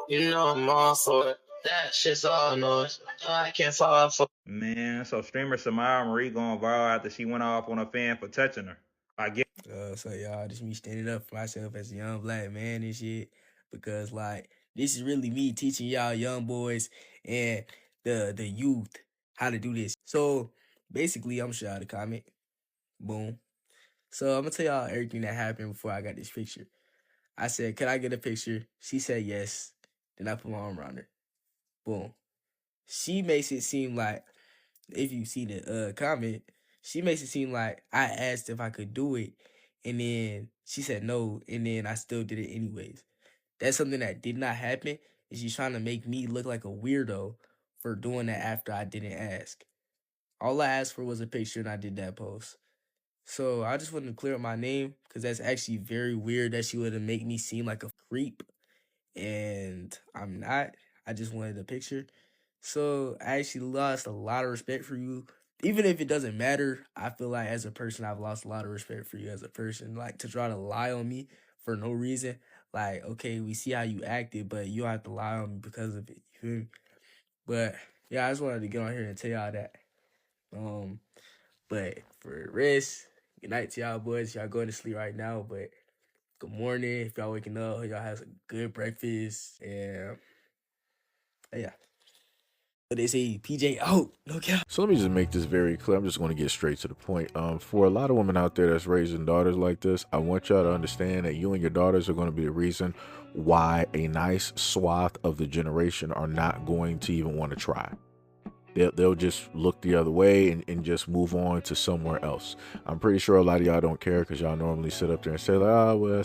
You know I'm all for it. That shit's all noise. I can't fall for. Man, so streamer Samara Marie going viral after she went off on a fan for touching her. I get. So y'all, just me standing up for myself as a young black man and shit, because like this is really me teaching y'all young boys and the youth how to do this. So basically, I'm sure y'all the comment. Boom. So I'm gonna tell y'all everything that happened before I got this picture. I said, "Can I get a picture?" She said yes. Then I put my arm around her. Boom. She makes it seem like, if you see the comment, she makes it seem like I asked if I could do it, and then she said no, and then I still did it anyways. That's something that did not happen, and she's trying to make me look like a weirdo for doing that after I didn't ask. All I asked for was a picture, and I did that post. So I just wanted to clear up my name, because that's actually very weird that she would have make me seem like a creep, and I'm not. I just wanted a picture. So I actually lost a lot of respect for you. Even if it doesn't matter, I feel like as a person, I've lost a lot of respect for you as a person. Like, to try to lie on me for no reason. Like, okay, we see how you acted, but you don't have to lie on me because of it. You feel me? But yeah, I just wanted to get on here and tell y'all that. But for the rest, good night to y'all boys. Y'all going to sleep right now, but good morning. If y'all waking up, y'all have a good breakfast. And yeah. But they say PJ out. No cap. So let me just make this very clear. I'm just going to get straight to the point. For a lot of women out there that's raising daughters like this, I want y'all to understand that you and your daughters are going to be the reason why a nice swath of the generation are not going to even want to try. They'll just look the other way and just move on to somewhere else. I'm pretty sure a lot of y'all don't care because y'all normally sit up there and say like, oh, well,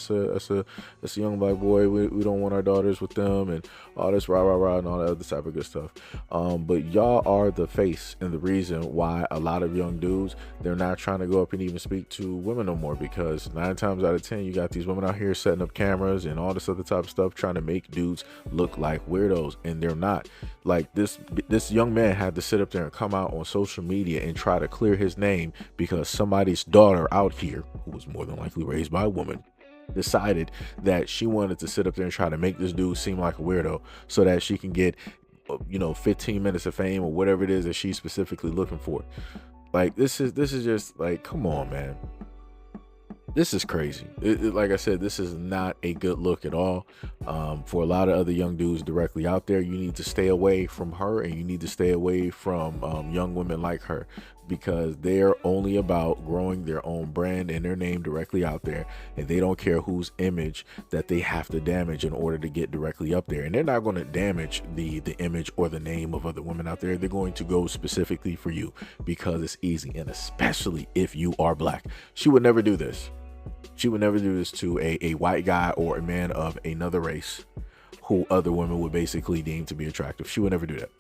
that's a young black boy. We don't want our daughters with them and all this rah rah rah and all that other type of good stuff. But y'all are the face and the reason why a lot of young dudes, they're not trying to go up and even speak to women no more, because 9 times out of 10 you got these women out here setting up cameras and all this other type of stuff trying to make dudes look like weirdos, and they're not. Like this young man had to sit up there and come out on social media and try to clear his name because somebody's daughter out here, who was more than likely raised by a woman, decided that she wanted to sit up there and try to make this dude seem like a weirdo so that she can get 15 minutes of fame or whatever it is that she's specifically looking for. Like this is just like, come on, man. This is crazy. Like I said, this is not a good look at all. For a lot of other young dudes directly out there, you need to stay away from her, and you need to stay away from young women like her, because they're only about growing their own brand and their name directly out there, and they don't care whose image that they have to damage in order to get directly up there. And they're not going to damage the image or the name of other women out there. They're going to go specifically for you because it's easy, and especially if you are black. She would never do this. She would never do this to a white guy or a man of another race who other women would basically deem to be attractive. She would never do that.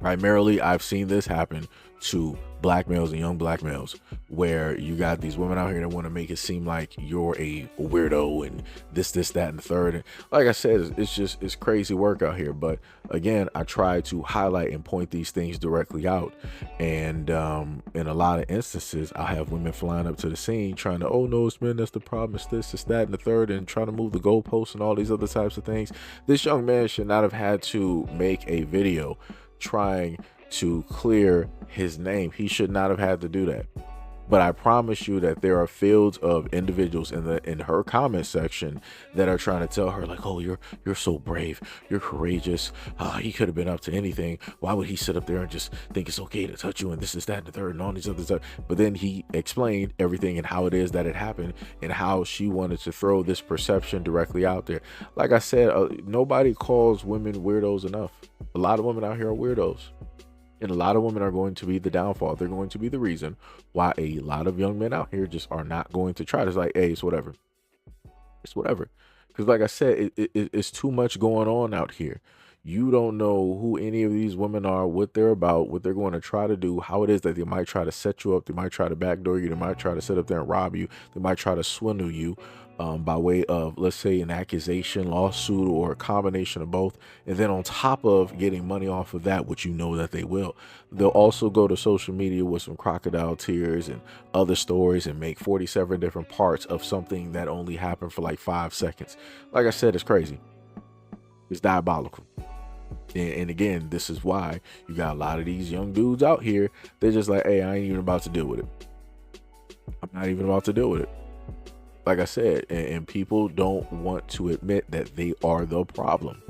Primarily, I've seen this happen to black males and young black males, where you got these women out here that want to make it seem like you're a weirdo and this, that, and the third. And like I said, it's crazy work out here. But again, I try to highlight and point these things directly out. And in a lot of instances, I'll have women flying up to the scene trying to, oh no, it's men, that's the problem, it's this, it's that, and the third, and trying to move the goalposts and all these other types of things. This young man should not have had to make a video trying to clear his name. He should not have had to do that. But I promise you that there are fields of individuals in her comment section that are trying to tell her like, oh, you're so brave, you're courageous, he could have been up to anything, why would he sit up there and just think it's okay to touch you and this is that and the third and all these other stuff. But then he explained everything and how it is that it happened and how she wanted to throw this perception directly out there. Like I said, nobody calls women weirdos enough. A lot of women out here are weirdos. And a lot of women are going to be the downfall. They're going to be the reason why a lot of young men out here just are not going to try. It's like, hey, it's whatever. It's whatever. Because like I said, it's too much going on out here. You don't know who any of these women are, what they're about, what they're going to try to do, how it is that they might try to set you up. They might try to backdoor you. They might try to sit up there and rob you. They might try to swindle you by way of, let's say, an accusation, lawsuit, or a combination of both. And then on top of getting money off of that, which you know that they will, they'll also go to social media with some crocodile tears and other stories and make 47 different parts of something that only happened for like 5 seconds. Like I said, it's crazy. It's diabolical. And again, this is why you got a lot of these young dudes out here. They're just like, hey, I ain't even about to deal with it. I'm not even about to deal with it. Like I said, and people don't want to admit that they are the problem.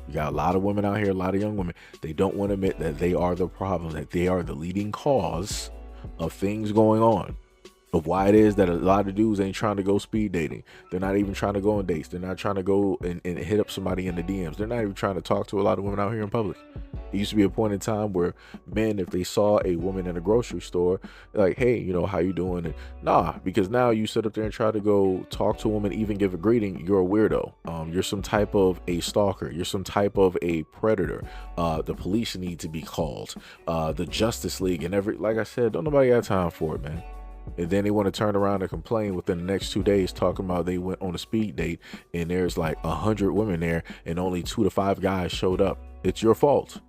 You got a lot of women out here, a lot of young women. They don't want to admit that they are the problem, that they are the leading cause of things going on, of why it is that a lot of dudes ain't trying to go speed dating. They're not even trying to go on dates. They're not trying to go and hit up somebody in the DMs. They're not even trying to talk to a lot of women out here in public. It used to be a point in time where men, if they saw a woman in a grocery store, like, hey, you know, how you doing? And nah, because now you sit up there and try to go talk to a woman, even give a greeting, you're a weirdo. You're some type of a stalker. You're some type of a predator. The police need to be called. The Justice League and like I said, don't nobody got time for it, man. And then they want to turn around and complain within the next 2 days, talking about they went on a speed date and there's like 100 women there and only 2 to 5 guys showed up. It's your fault.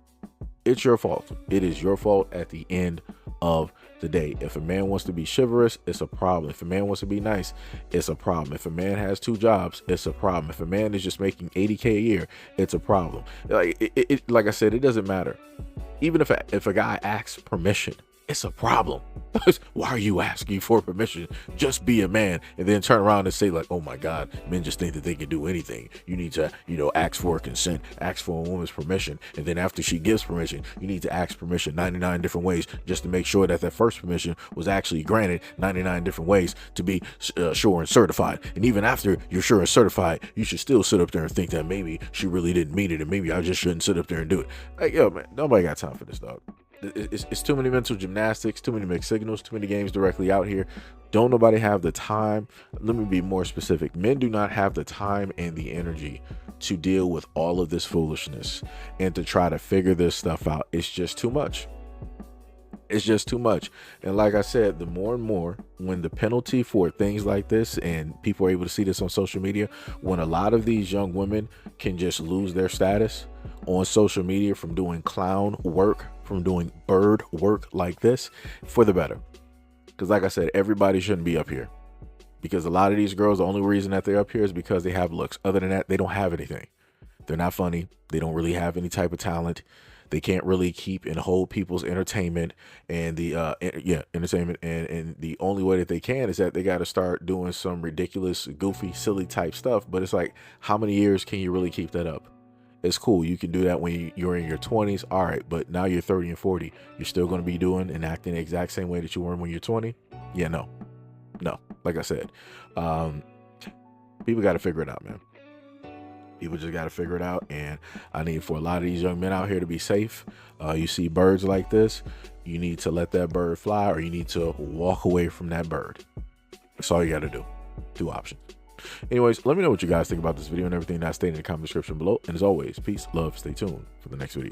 It's your fault. It is your fault at the end of the day. If a man wants to be chivalrous, it's a problem. If a man wants to be nice, it's a problem. If a man has 2 jobs, it's a problem. If a man is just making $80K a year, it's a problem. Like I said, it doesn't matter. Even if a guy asks permission, it's a problem. Why are you asking for permission? Just be a man. And then turn around and say like, oh my God, men just think that they can do anything. You need to, ask for consent, ask for a woman's permission. And then after she gives permission, you need to ask permission 99 different ways just to make sure that first permission was actually granted 99 different ways to be sure and certified. And even after you're sure and certified, you should still sit up there and think that maybe she really didn't mean it and maybe I just shouldn't sit up there and do it. Like, yo, man, nobody got time for this, dog. It's too many mental gymnastics, too many mixed signals, too many games directly out here. Don't nobody have the time. Let me be more specific. Men do not have the time and the energy to deal with all of this foolishness and to try to figure this stuff out. It's just too much. It's just too much. And like I said, the more and more when the penalty for things like this, and people are able to see this on social media, when a lot of these young women can just lose their status on social media from doing clown work, from doing bird work like this, for the better. Because like I said, everybody shouldn't be up here. Because a lot of these girls, the only reason that they're up here is because they have looks. Other than that, they don't have anything. They're not funny. They don't really have any type of talent. They can't really keep and hold people's entertainment and entertainment. And the only way that they can is that they got to start doing some ridiculous, goofy, silly type stuff. But it's like, how many years can you really keep that up? It's cool. You can do that when you're in your 20s. All right. But now you're 30 and 40. You're still going to be doing and acting the exact same way that you were when you're 20. Yeah, no. Like I said, people got to figure it out, man. People just got to figure it out. And I need for a lot of these young men out here to be safe. You see birds like this, you need to let that bird fly, or you need to walk away from that bird. That's all you got to do. 2 options. Anyways, let me know what you guys think about this video and everything that's stated in the comment description below. And as always, peace, love, stay tuned for the next video.